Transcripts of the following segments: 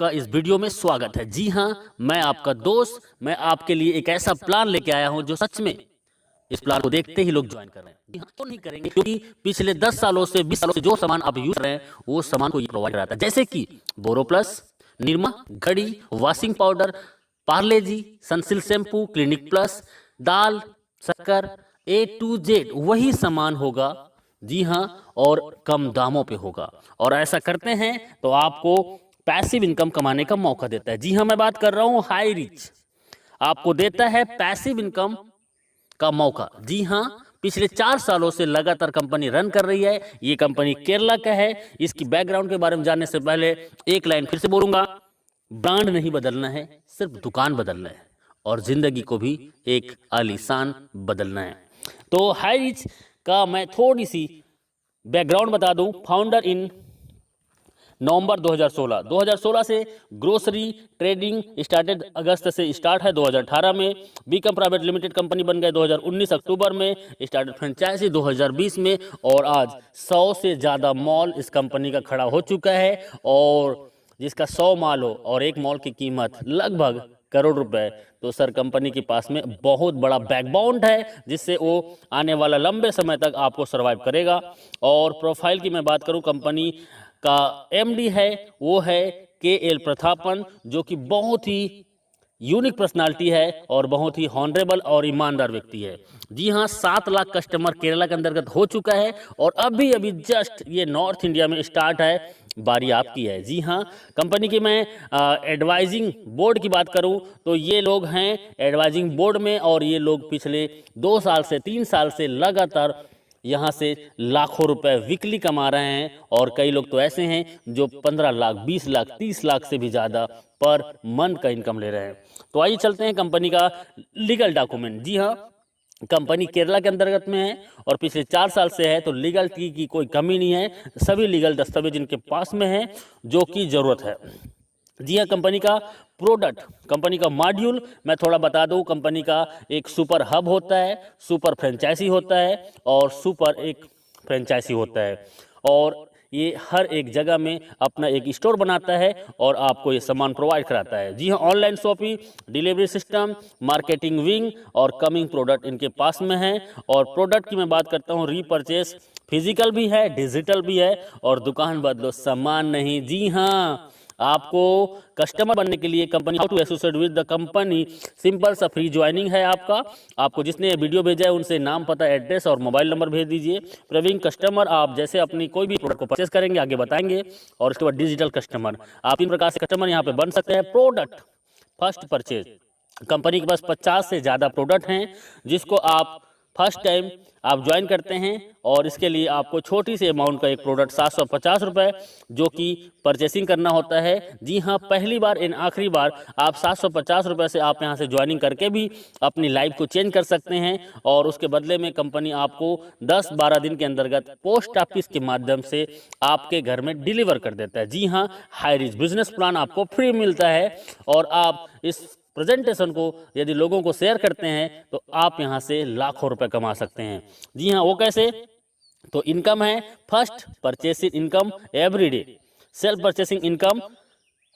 आपका इस वीडियो में स्वागत है। जी हाँ, मैं आपका दोस्त, मैं आपके लिए एक ऐसा प्लान लेके आया हूं जो सच में इस प्लान को देखते ही लोग ज्वाइन कर रहे हैं। जी हाँ, तो नहीं करेंगे क्योंकि पिछले 10 सालों से 20 सालों से जो सामान आप यूज कर रहे हैं वो सामान को ये प्रोवाइड कराता है, जैसे कि बोरो प्लस, निरमा, घड़ी, वॉशिंग पाउडर, पार्ले जी, सनसिल्क शैम्पू, क्लिनिक प्लस, दाल, शक्कर, A to Z वही सामान होगा। जी हाँ, और कम दामों पे होगा। और ऐसा करते हैं तो आपको पैसिव इनकम कमाने का मौका देता है। जी हाँ, मैं बात कर रहा हूँ हाई रिच, आपको देता है पैसिव इनकम का मौका। जी हाँ, पिछले 4 सालों से लगातार कंपनी रन कर रही है। ये कंपनी केरला का है। इसकी बैकग्राउंड के बारे में जानने से पहले एक लाइन फिर से बोलूंगा, ब्रांड नहीं बदलना है, सिर्फ दुकान बदलना है और जिंदगी को भी एक आलीशान बदलना है। तो हाई रिच का मैं थोड़ी सी बैकग्राउंड बता दूं। फाउंडर इन नवंबर 2016 से ग्रोसरी ट्रेडिंग स्टार्टेड, अगस्त से स्टार्ट है 2018 में। बीकम प्राइवेट लिमिटेड कंपनी बन गए 2019 अक्टूबर में। स्टार्टेड फ्रेंचाइजी 2020 में और आज 100 से ज़्यादा मॉल इस कंपनी का खड़ा हो चुका है। और जिसका 100 मॉल हो और एक मॉल की कीमत लगभग करोड़ रुपए, तो सर कंपनी के पास में बहुत बड़ा बैकबोन है जिससे वो आने वाला लंबे समय तक आपको सर्वाइव करेगा। और प्रोफाइल की मैं बात करूं, कंपनी का एमडी है वो है KL प्रतापन, जो कि बहुत ही यूनिक पर्सनालिटी है और बहुत ही हॉनरेबल और ईमानदार व्यक्ति है। जी हाँ, 7 लाख कस्टमर केरला के अंतर्गत हो चुका है और अभी अभी जस्ट ये नॉर्थ इंडिया में स्टार्ट है, बारी आपकी है। जी हाँ, कंपनी की मैं एडवाइजिंग बोर्ड की बात करूं तो ये लोग हैं एडवाइजिंग बोर्ड में और ये लोग पिछले 2 साल से 3 साल से लगातार यहाँ से लाखों रुपए वीकली कमा रहे हैं। और कई लोग तो ऐसे हैं जो 15 लाख, 20 लाख, 30 लाख से भी ज़्यादा पर मंथ का इनकम ले रहे हैं। तो आइए चलते हैं कंपनी का लीगल डॉक्यूमेंट। जी हाँ, कंपनी केरला के अंतर्गत में है और पिछले 4 साल से है, तो लीगलिटी की कोई कमी नहीं है। सभी लीगल दस्तावेज इनके पास में है जो कि ज़रूरत है। जी हाँ, कंपनी का प्रोडक्ट, कंपनी का मॉड्यूल मैं थोड़ा बता दूं। कंपनी का एक सुपर हब होता है, सुपर फ्रेंचाइजी होता है और सुपर एक फ्रेंचाइजी होता है। और ये हर एक जगह में अपना एक स्टोर बनाता है और आपको ये सामान प्रोवाइड कराता है। जी हाँ, online shopping, delivery system, marketing wing और कमिंग प्रोडक्ट इनके पास में है। और प्रोडक्ट की मैं बात करता हूँ, रीपरचेस फिजिकल भी है, डिजिटल भी है और दुकान बदलो सामान नहीं। जी हाँ, आपको कस्टमर बनने के लिए company how to associate with the company, simple सा फ्री ज्वाइनिंग है आपका। आपको जिसने वीडियो भेजा है उनसे नाम, पता, एड्रेस और मोबाइल नंबर भेज दीजिए। प्रवीण कस्टमर, आप जैसे अपनी कोई भी प्रोडक्ट को परचेस करेंगे आगे बताएंगे। और उसके बाद डिजिटल कस्टमर, आप 3 प्रकार से कस्टमर यहाँ पे बन सकते हैं। प्रोडक्ट फर्स्ट परचेज, कंपनी के पास 50 से ज़्यादा प्रोडक्ट हैं जिसको आप फर्स्ट टाइम आप ज्वाइन करते हैं और इसके लिए आपको छोटी सी अमाउंट का एक प्रोडक्ट 750 रुपये जो कि परचेसिंग करना होता है। जी हाँ, पहली बार इन आखिरी बार आप 750 रुपये से आप यहाँ से ज्वाइनिंग करके भी अपनी लाइफ को चेंज कर सकते हैं। और उसके बदले में कंपनी आपको 10-12 दिन के अंतर्गत पोस्ट ऑफिस के माध्यम से आपके घर में डिलीवर कर देता है। जी हाँ, हाई रिच बिजनेस प्लान आपको फ्री मिलता है और आप इस प्रेजेंटेशन को यदि लोगों को शेयर करते हैं तो आप यहां से लाखों रुपए कमा सकते हैं। जी हाँ, वो कैसे? तो इनकम है first purchasing income everyday, self purchasing income,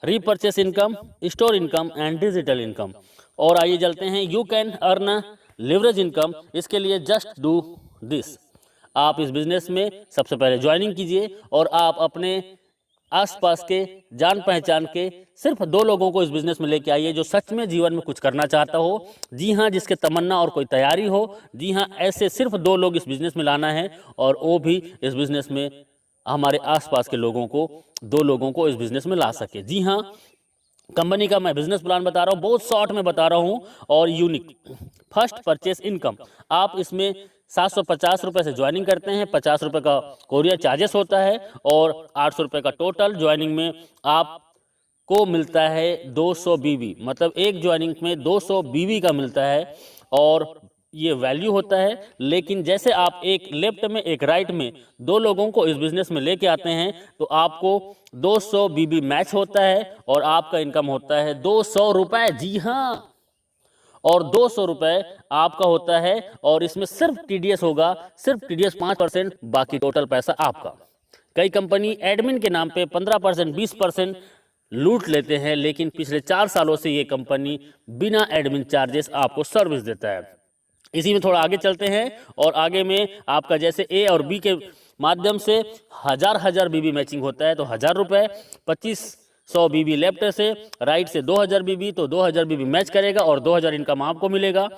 repurchase income, store income and digital income. और आइए चलते हैं, you can earn leverage income. इसके लिए जस्ट डू दिस, आप इस बिजनेस में सबसे पहले ज्वाइनिंग कीजिए और आप अपने आसपास के जान पहचान के सिर्फ 2 लोगों को इस बिजनेस में लेके आइए जो सच में जीवन में कुछ करना चाहता हो। जी हाँ, जिसके तमन्ना और कोई तैयारी हो। जी हाँ, ऐसे सिर्फ 2 लोग इस बिजनेस में लाना है और वो भी इस बिजनेस में हमारे आसपास के लोगों को, 2 लोगों को इस बिजनेस में ला सके। जी हाँ, कंपनी का मैं बिजनेस प्लान बता रहा हूँ, बहुत शॉर्ट में बता रहा हूँ और यूनिक। फर्स्ट परचेस इनकम, आप इसमें 750 रुपये से ज्वाइनिंग करते हैं, 50 रुपये का कोरियर चार्जेस होता है और 800 रुपये का टोटल ज्वाइनिंग में आपको मिलता है 200 बीबी, मतलब एक ज्वाइनिंग में 200 बीबी का मिलता है और ये वैल्यू होता है। लेकिन जैसे आप एक लेफ्ट में एक राइट में 2 लोगों को इस बिजनेस में लेके आते हैं तो आपको 200 बीबी मैच होता है और आपका इनकम होता है 200 रुपये। जी हाँ, और 200 रुपये आपका होता है और इसमें सिर्फ TDS होगा, सिर्फ TDS 5%, बाकी टोटल पैसा आपका। कई कंपनी एडमिन के नाम पे 15%, 20% लूट लेते हैं, लेकिन पिछले 4 सालों से ये कंपनी बिना एडमिन चार्जेस आपको सर्विस देता है। इसी में थोड़ा आगे चलते हैं और आगे में आपका जैसे ए और बी के माध्यम से हजार बीबी मैचिंग होता है तो 1000 रुपये, 2500 बीबी लेफ्ट से राइट से 2000 बीबी, तो 2000 बीबी मैच करेगा और 2000 इनकम आपको मिलेगा।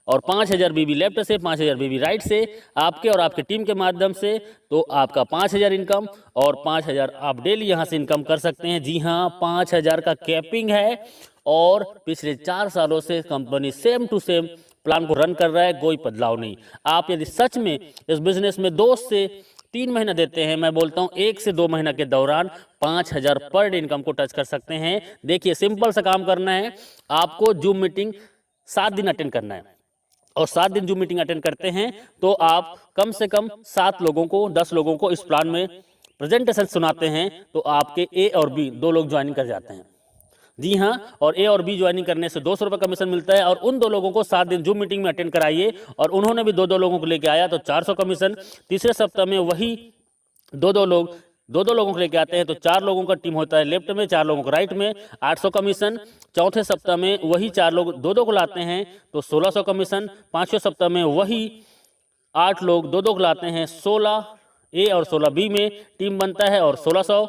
और 5000 बीबी लेफ्ट से 5000 बीबी राइट से आपके और आपके टीम के माध्यम से, तो आपका 5000 इनकम और 5000 आप डेली यहाँ से इनकम कर सकते हैं। जी हाँ, 5000 का कैपिंग है और पिछले 4 सालों से company same to same plan को रन कर रहा है, कोई बदलाव नहीं। आप यदि सच में इस बिजनेस में 2 से 3 महीना देते हैं, मैं बोलता हूँ 1 से 2 महीना के दौरान 5000 पर डे इनकम को टच कर सकते हैं। देखिए, सिंपल सा काम करना है, आपको जूम मीटिंग 7 दिन अटेंड करना है और 7 दिन जूम मीटिंग अटेंड करते हैं तो आप कम से कम 7 लोगों को 10 लोगों को इस प्लान में प्रेजेंटेशन सुनाते हैं तो आपके ए और बी 2 लोग ज्वाइनिंग कर जाते हैं। जी हाँ, और ए और बी ज्वाइनिंग करने से 200 रुपये कमीशन मिलता है और उन 2 लोगों को 7 दिन जूम मीटिंग में अटेंड कराइए और उन्होंने भी 2 लोगों को लेके आया तो 400 कमीशन। तीसरे सप्ताह में वही 2 लोगों को लेके आते हैं तो 4 लोगों का टीम होता है लेफ्ट में, 4 लोगों को राइट में, 800 कमीशन। चौथे सप्ताह में वही 4 लोग 2 को लाते हैं तो 1600 कमीशन। 5वें सप्ताह में वही 8 लोग 2 को लाते हैं, 16 ए और 16 बी में टीम बनता है और 1600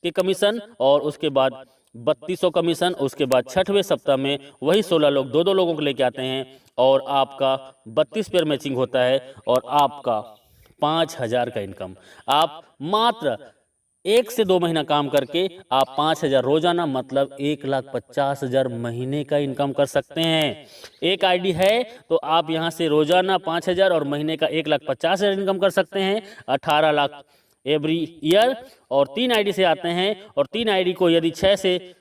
के कमीशन। और उसके बाद 3200 कमीशन। उसके बाद 6वें सप्ताह में वही 16 लोग 2 लोगों को लेके आते हैं और आपका 32 पेयर मैचिंग होता है और आपका 5000 का इनकम। आप मात्र 1 से 2 महीना काम करके आप 5000 रोजाना मतलब 1,50,000 महीने का इनकम कर सकते हैं। एक आईडी है तो आप यहां से रोजाना 5000 और महीने का 1,50,000 इनकम कर सकते हैं, 18 लाख एवरी ईयर। और 3 आईडी से आते हैं और 3 आईडी को यदि 6 से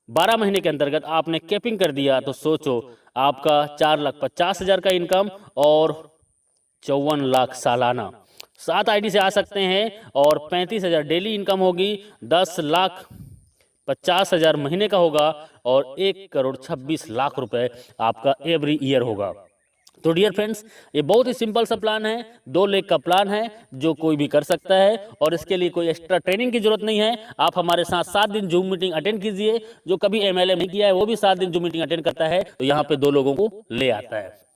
12 महीने के अंतर्गत आपने कैपिंग कर दिया तो सोचो आपका 4,50,000 का इनकम और 54 लाख सालाना। 7 आईडी से आ सकते हैं और 35,000 डेली इनकम होगी, 10,50,000 महीने का होगा और 1,26,00,000 रुपए आपका एवरी ईयर होगा। तो डियर फ्रेंड्स, ये बहुत ही सिंपल सा प्लान है, 2 लेग का प्लान है जो कोई भी कर सकता है और इसके लिए कोई एक्स्ट्रा ट्रेनिंग की जरूरत नहीं है। आप हमारे साथ 7 दिन जूम मीटिंग अटेंड कीजिए। जो कभी एमएलए नहीं किया है वो भी 7 दिन जूम मीटिंग अटेंड करता है तो यहाँ पे 2 लोगों को ले आता है।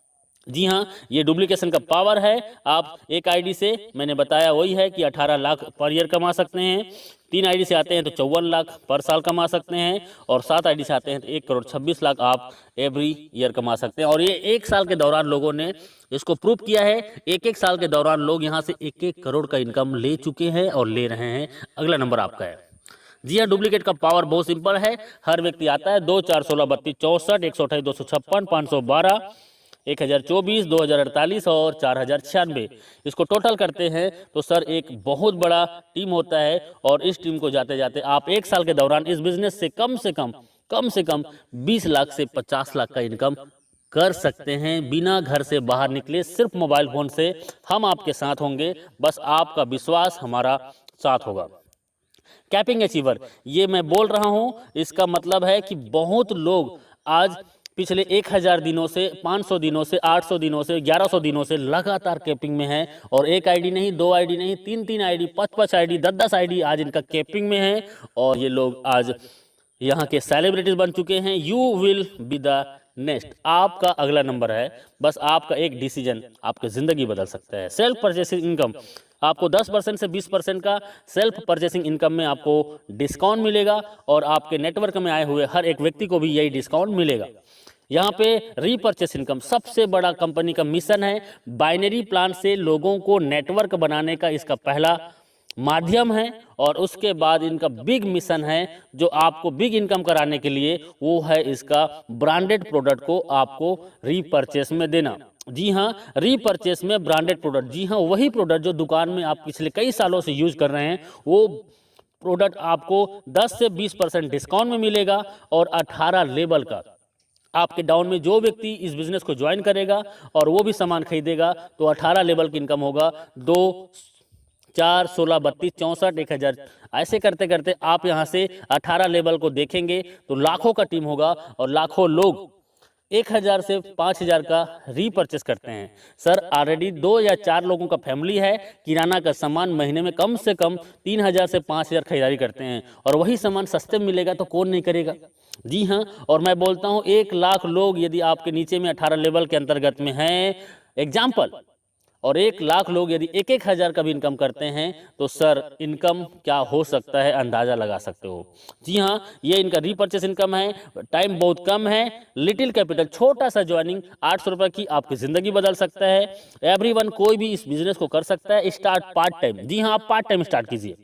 जी हाँ, ये डुप्लीकेशन का पावर है। आप एक आईडी से, मैंने बताया वही है कि 18 लाख पर ईयर कमा सकते हैं। 3 आईडी से आते हैं तो 54 लाख पर साल कमा सकते हैं और 7 आईडी से आते हैं तो 1,26,00,000 आप एवरी ईयर कमा सकते हैं। और ये 1 साल के दौरान लोगों ने इसको प्रूव किया है। 1 साल के दौरान लोग यहाँ से 1 करोड़ का इनकम ले चुके हैं और ले रहे हैं। अगला नंबर आपका है। जी हाँ, डुप्लीकेट का पावर बहुत सिंपल है। हर व्यक्ति आता है 2, 4, 16, 32, 64, 128, 256, 512, 1024, 2048 और 4096। इसको टोटल करते हैं तो सर एक बहुत बड़ा टीम होता है और इस टीम को जाते जाते आप 1 साल के दौरान इस बिजनेस से कम से कम 20 लाख से 50 लाख का इनकम कर सकते हैं बिना घर से बाहर निकले। सिर्फ मोबाइल फोन से हम आपके साथ होंगे, बस आपका विश्वास हमारा साथ होगा। कैपिंग अचीवर, ये मैं बोल रहा हूं, इसका मतलब है कि बहुत लोग आज पिछले 1000 दिनों से, 500 दिनों से, 800 दिनों से, 1100 दिनों से लगातार कैपिंग में है और 1 आईडी नहीं, 2 आईडी नहीं, 3 आईडी, 5 आईडी, 10 आईडी आज इनका कैपिंग में है और ये लोग आज यहाँ के सेलिब्रिटीज बन चुके हैं। You will be the next, आपका अगला नंबर है। बस आपका एक डिसीजन आपकी जिंदगी बदल सकता है। सेल्फ परचेसिंग इनकम, आपको 10% से 20% का सेल्फ परचेसिंग इनकम में आपको डिस्काउंट मिलेगा और आपके नेटवर्क में आए हुए हर एक व्यक्ति को भी यही डिस्काउंट मिलेगा। यहाँ पे रीपर्चेस इनकम सबसे बड़ा कंपनी का मिशन है। बाइनरी प्लान से लोगों को नेटवर्क बनाने का इसका पहला माध्यम है और उसके बाद इनका बिग मिशन है जो आपको बिग इनकम कराने के लिए, वो है इसका ब्रांडेड प्रोडक्ट को आपको रीपर्चेस में देना। जी हाँ, रीपर्चेस में ब्रांडेड प्रोडक्ट, जी हाँ, वही प्रोडक्ट जो दुकान में आप पिछले कई सालों से यूज कर रहे हैं, वो प्रोडक्ट आपको 10 से 20% डिस्काउंट में मिलेगा और 18 लेवल का आपके डाउन में जो व्यक्ति इस बिजनेस को ज्वाइन करेगा और वो भी सामान खरीदेगा तो 18 लेवल की इनकम होगा। 2, 4, 16, 32, 64, 1000 ऐसे करते करते आप यहाँ से 18 लेवल को देखेंगे तो लाखों का टीम होगा और लाखों लोग 1000 से 5000 का रीपर्चेस करते हैं। सर ऑलरेडी 2 या 4 लोगों का फैमिली है, किराना का सामान महीने में कम से कम 3000 से 5000 खरीदारी करते हैं और वही सामान सस्ते में मिलेगा तो कौन नहीं करेगा। जी हाँ, और मैं बोलता हूँ 1 लाख लोग यदि आपके नीचे में 18 लेवल के अंतर्गत में हैं एग्जाम्पल, और 1 लाख लोग यदि 1-1 हज़ार का भी इनकम करते हैं तो सर इनकम क्या हो सकता है अंदाज़ा लगा सकते हो। जी हाँ, ये इनका रीपर्चेस इनकम है, टाइम बहुत कम है, लिटिल कैपिटल, छोटा सा ज्वाइनिंग 800 रुपये की आपकी ज़िंदगी बदल सकता है। एवरीवन कोई भी इस बिज़नेस को कर सकता है, स्टार्ट पार्ट टाइम। जी हाँ, आप पार्ट टाइम स्टार्ट कीजिए,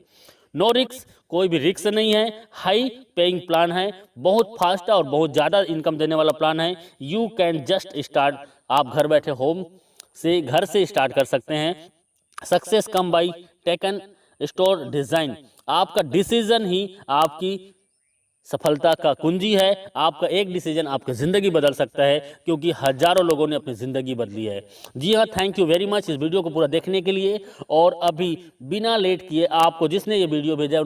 नो रिक्स, कोई भी रिक्स नहीं है, हाई पेइंग प्लान है, बहुत फास्ट और बहुत ज़्यादा इनकम देने वाला प्लान है। यू कैन जस्ट स्टार्ट, आप घर बैठे होम से घर से स्टार्ट कर सकते हैं। Success come by taken store design, आपका डिसीजन ही आपकी सफलता का कुंजी है। आपका एक डिसीजन आपकी ज़िंदगी बदल सकता है, क्योंकि हजारों लोगों ने अपनी ज़िंदगी बदली है। जी हाँ, थैंक यू वेरी मच इस वीडियो को पूरा देखने के लिए। और अभी बिना लेट किए आपको जिसने ये वीडियो भेजा